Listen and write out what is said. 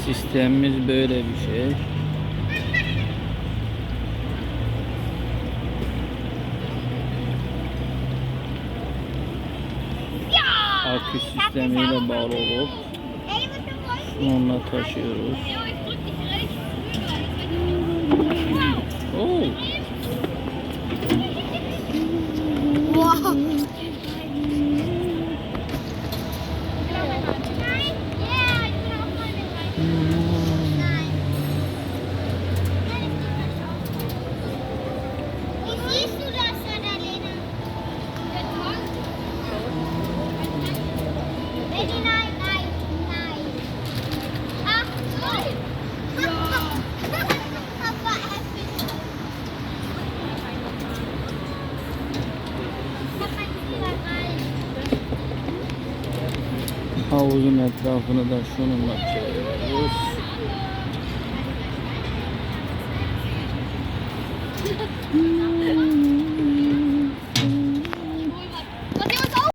Sistemimiz böyle bir şey. Akü sistemiyle bağlı olup onunla taşıyoruz. Oo. Havuzun etrafını da şununla çeviriyoruz.